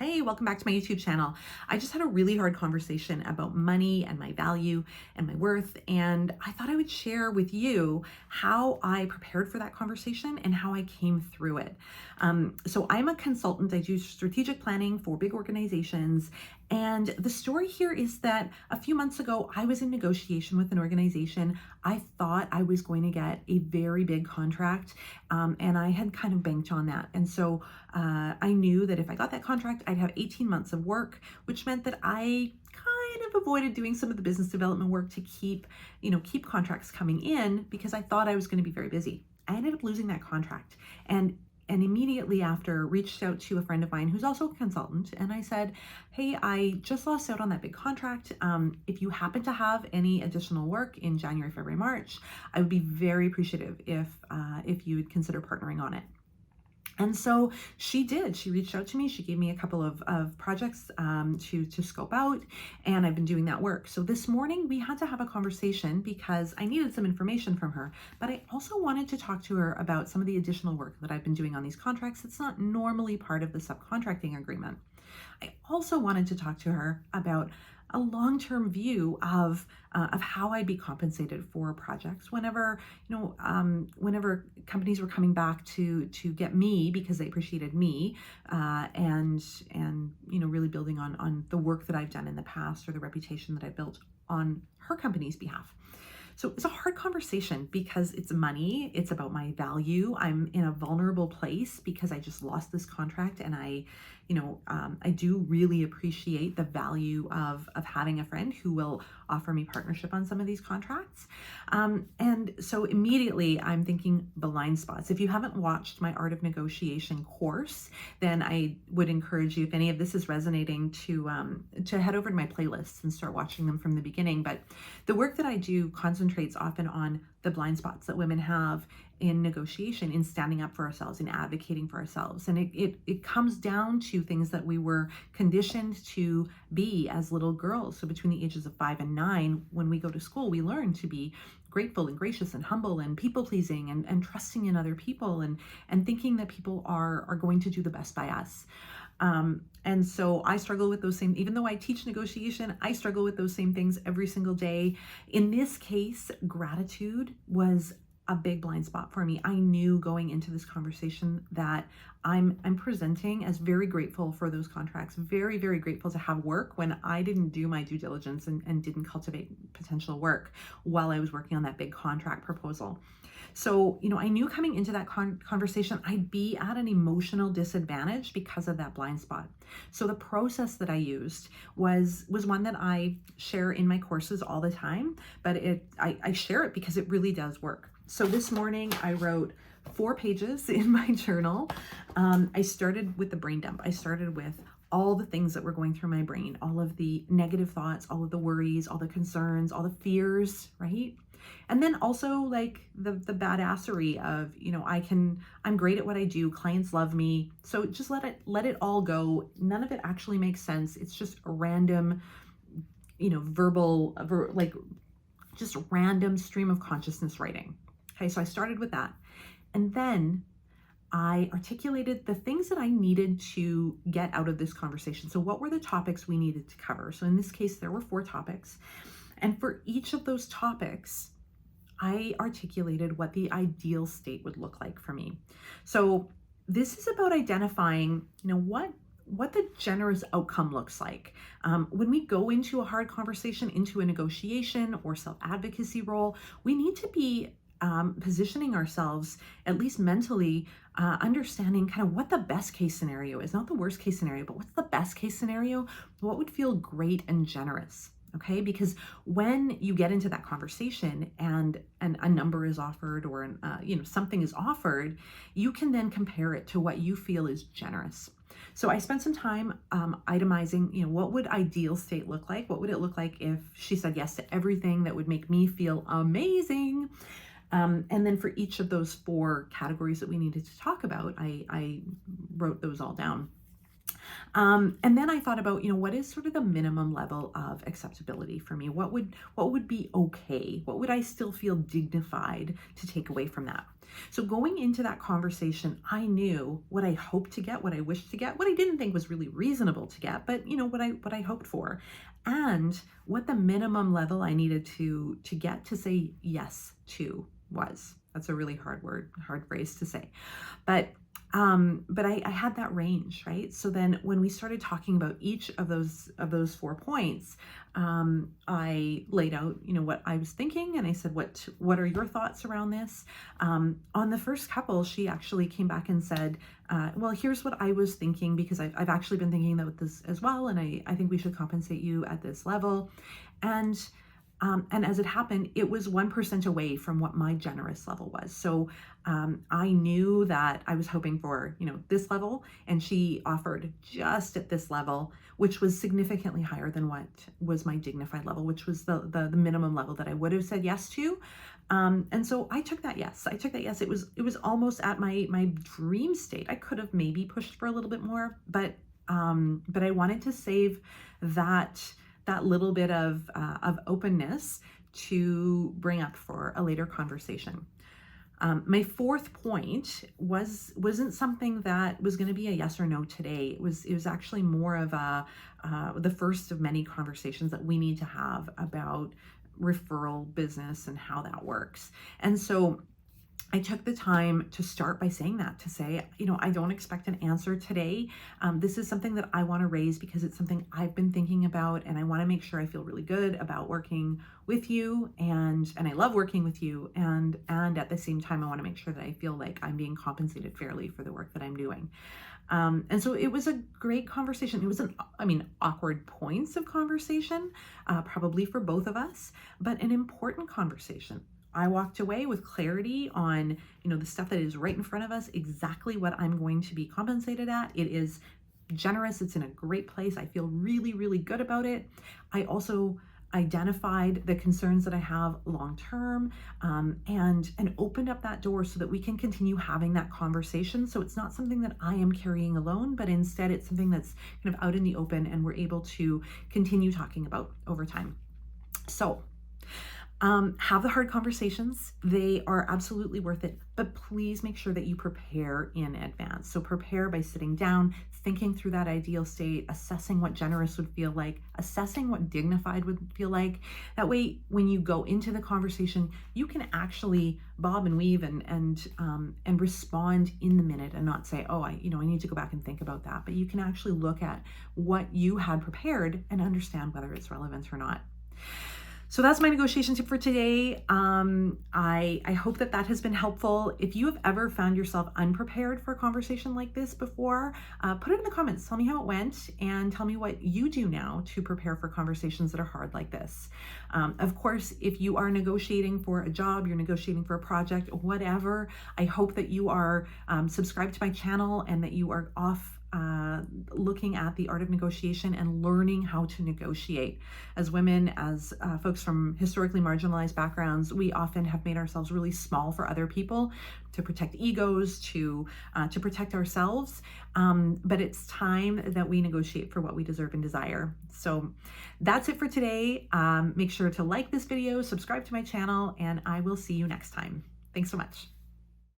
Hey, welcome back to my YouTube channel. I just had a really hard conversation about money and my value and my worth, and I thought I would share with you how I prepared for that conversation and how I came through it. So I'm a consultant. I do strategic planning for big organizations, and the story here is that a few months ago, I was in negotiation with an organization. I thought I was going to get a very big contract, and I had kind of banked on that. And so I knew that if I got that contract, I'd have 18 months of work, which meant that I kind of avoided doing some of the business development work to keep contracts coming in because I thought I was going to be very busy. I ended up losing that contract and immediately after reached out to a friend of mine who's also a consultant, and I said, hey, I just lost out on that big contract. If you happen to have any additional work in January, February, March, I would be very appreciative if you would consider partnering on it. And so she did. She reached out to me. She gave me a couple of projects to scope out, and I've been doing that work. So this morning we had to have a conversation because I needed some information from her, but I also wanted to talk to her about some of the additional work that I've been doing on these contracts. It's not normally part of the subcontracting agreement. I also wanted to talk to her about a long-term view of how I'd be compensated for projects whenever companies were coming back to get me because they appreciated me, and really building on the work that I've done in the past or the reputation that I built on her company's behalf. So it's a hard conversation because it's money. It's about my value. I'm in a vulnerable place because I just lost this contract, and I do really appreciate the value of having a friend who will offer me partnership on some of these contracts. And so immediately I'm thinking blind spots. If you haven't watched my Art of Negotiation course, then I would encourage you, if any of this is resonating, to head over to my playlists and start watching them from the beginning. But the work that I do concentrates often on the blind spots that women have in negotiation, in standing up for ourselves, in advocating for ourselves. And it comes down to things that we were conditioned to be as little girls. So between the ages of 5 and 9, when we go to school, we learn to be grateful and gracious and humble and people-pleasing and trusting in other people and thinking that people are going to do the best by us. And so I struggle with those same, even though I teach negotiation, I struggle with those same things every single day. In this case, gratitude was a big blind spot for me. I knew going into this conversation that I'm presenting as very grateful for those contracts, very, very grateful to have work when I didn't do my due diligence and didn't cultivate potential work while I was working on that big contract proposal. So, I knew coming into that conversation, I'd be at an emotional disadvantage because of that blind spot. So the process that I used was one that I share in my courses all the time, but I share it because it really does work. So this morning I wrote 4 pages in my journal. I started with the brain dump. I started with all the things that were going through my brain, all of the negative thoughts, all of the worries, all the concerns, all the fears, right? And then also like the badassery of, I'm great at what I do. Clients love me. So just let it all go. None of it actually makes sense. It's just a random, just random stream of consciousness writing. Okay. So I started with that. And then I articulated the things that I needed to get out of this conversation. So what were the topics we needed to cover? So in this case, there were 4 topics. And for each of those topics, I articulated what the ideal state would look like for me. So this is about identifying, what the generous outcome looks like. When we go into a hard conversation, into a negotiation or self-advocacy role, we need to be positioning ourselves, at least mentally, understanding kind of what the best case scenario is, not the worst case scenario, but what's the best case scenario? What would feel great and generous? Okay, because when you get into that conversation and a number is offered or something is offered, you can then compare it to what you feel is generous. So I spent some time itemizing, what would ideal state look like? What would it look like if she said yes to everything that would make me feel amazing? And then for each of those 4 categories that we needed to talk about, I wrote those all down. And then I thought about, what is sort of the minimum level of acceptability for me? What would be okay? What would I still feel dignified to take away from that? So going into that conversation, I knew what I hoped to get, what I wished to get, what I didn't think was really reasonable to get, but what I hoped for, and what the minimum level I needed to get to say yes to was. That's a really hard phrase to say, but I had that range, right? So then when we started talking about each of those 4 points, I laid out, what I was thinking, and I said, what are your thoughts around this? On the first couple, she actually came back and said, well, here's what I was thinking, because I've actually been thinking about this as well, and I think we should compensate you at this level. And as it happened, it was 1% away from what my generous level was. So I knew that I was hoping for, this level, and she offered just at this level, which was significantly higher than what was my dignified level, which was the minimum level that I would have said yes to. And so I took that yes. It was almost at my dream state. I could have maybe pushed for a little bit more, but I wanted to save that little bit of openness to bring up for a later conversation. My fourth point wasn't something that was going to be a yes or no today. It was actually more of the first of many conversations that we need to have about referral business and how that works. And so I took the time to start by saying that, to say, I don't expect an answer today. This is something that I want to raise because it's something I've been thinking about, and I want to make sure I feel really good about working with you, and I love working with you, and at the same time, I want to make sure that I feel like I'm being compensated fairly for the work that I'm doing. And so it was a great conversation. It was awkward points of conversation, probably for both of us, but an important conversation. I walked away with clarity on, the stuff that is right in front of us, exactly what I'm going to be compensated at. It is generous. It's in a great place. I feel really, really good about it. I also identified the concerns that I have long-term, and opened up that door so that we can continue having that conversation. So it's not something that I am carrying alone, but instead it's something that's kind of out in the open, and we're able to continue talking about over time. So have the hard conversations. They are absolutely worth it, but please make sure that you prepare in advance. So prepare by sitting down, thinking through that ideal state, assessing what generous would feel like, assessing what dignified would feel like. That way, when you go into the conversation, you can actually bob and weave and respond in the minute, and not say, oh, I need to go back and think about that. But you can actually look at what you had prepared and understand whether it's relevant or not. So that's my negotiation tip for today. I hope that has been helpful. If you have ever found yourself unprepared for a conversation like this before, put it in the comments. Tell me how it went, and tell me what you do now to prepare for conversations that are hard like this. Of course, if you are negotiating for a job, you're negotiating for a project, whatever, I hope that you are subscribed to my channel, and that you are off looking at the art of negotiation and learning how to negotiate. As women, as folks from historically marginalized backgrounds, we often have made ourselves really small for other people to protect egos, to protect ourselves. But it's time that we negotiate for what we deserve and desire. So that's it for today. Make sure to like this video, subscribe to my channel, and I will see you next time. Thanks so much.